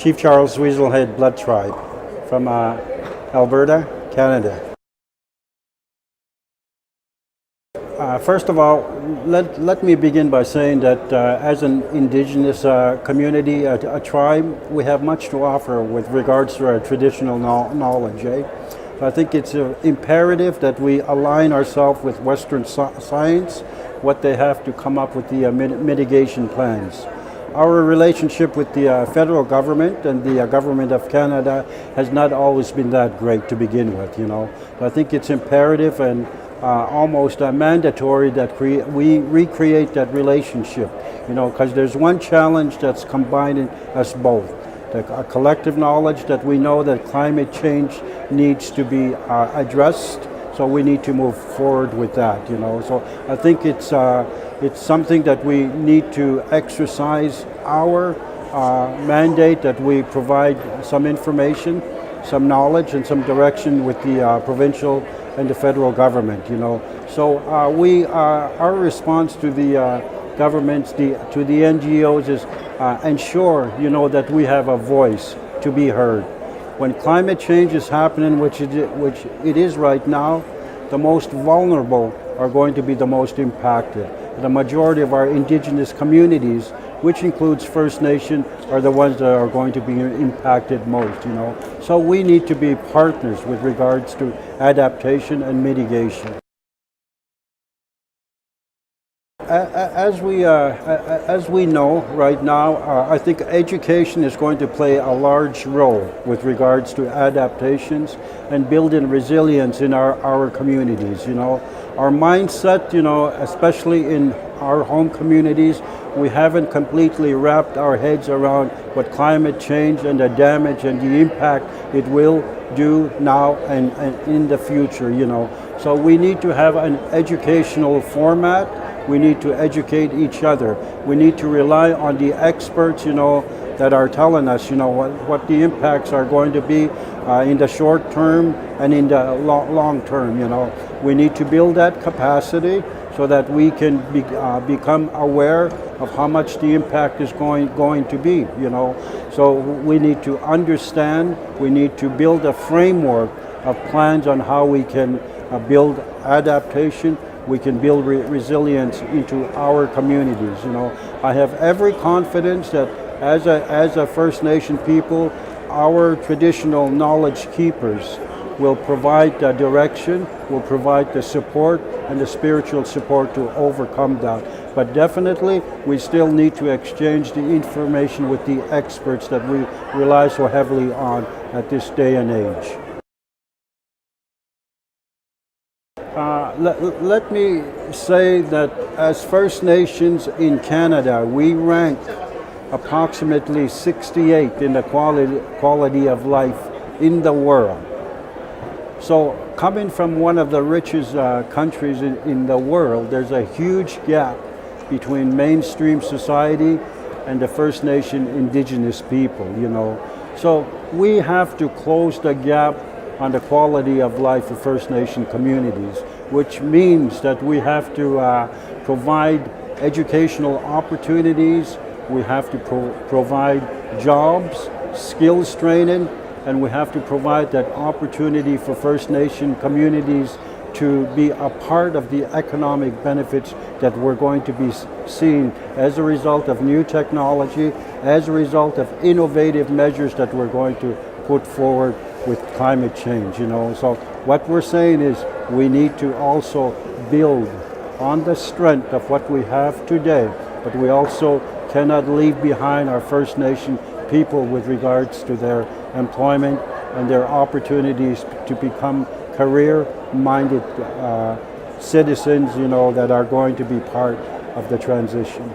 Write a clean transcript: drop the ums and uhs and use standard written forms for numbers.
Chief Charles Weasel Head Blood Tribe from Alberta, Canada. First of all, let me begin by saying that as an Indigenous community, a tribe, we have much to offer with regards to our traditional knowledge. I think it's imperative that we align ourselves with Western science, what they have to come up with the mitigation plans. Our relationship with the federal government and the government of Canada has not always been that great to begin with, I think it's imperative and almost mandatory that we recreate that relationship, because there's one challenge that's combining us both. A collective knowledge that we know that climate change needs to be addressed, so we need to move forward with that, So I think it's something that we need to exercise our mandate, that we provide some information, some knowledge, and some direction with the provincial and the federal government, So our response to the governments, to the NGOs is ensure, that we have a voice to be heard. When climate change is happening, which it is right now, the most vulnerable are going to be the most impacted. The majority of our Indigenous communities, which includes First Nation, are the ones that are going to be impacted most, So we need to be partners with regards to adaptation and mitigation. As we know right now, I think education is going to play a large role with regards to adaptations and building resilience in our communities. Our mindset, especially in our home communities, we haven't completely wrapped our heads around what climate change and the damage and the impact it will do now and in the future. So we need to have an educational format. We need to educate each other. We need to rely on the experts, that are telling us, what the impacts are going to be in the short term and in the long term. We need to build that capacity so that we can become aware of how much the impact is going to be. So we need to understand. We need to build a framework of plans on how we can build adaptation. We can build resilience into our communities. I have every confidence that as a First Nation people, our traditional knowledge keepers will provide the direction, will provide the support and the spiritual support to overcome that. But definitely, we still need to exchange the information with the experts that we rely so heavily on at this day and age. Let me say that as First Nations in Canada, we rank approximately 68 in the quality of life in the world. So coming from one of the richest countries in the world, there's a huge gap between mainstream society and the First Nation Indigenous people, So we have to close the gap on the quality of life of First Nation communities, which means that we have to provide educational opportunities, we have to provide jobs, skills training, and we have to provide that opportunity for First Nation communities to be a part of the economic benefits that we're going to be seeing as a result of new technology, as a result of innovative measures that we're going to put forward with climate change, So what we're saying is we need to also build on the strength of what we have today, but we also cannot leave behind our First Nation people with regards to their employment and their opportunities to become career-minded citizens, that are going to be part of the transition.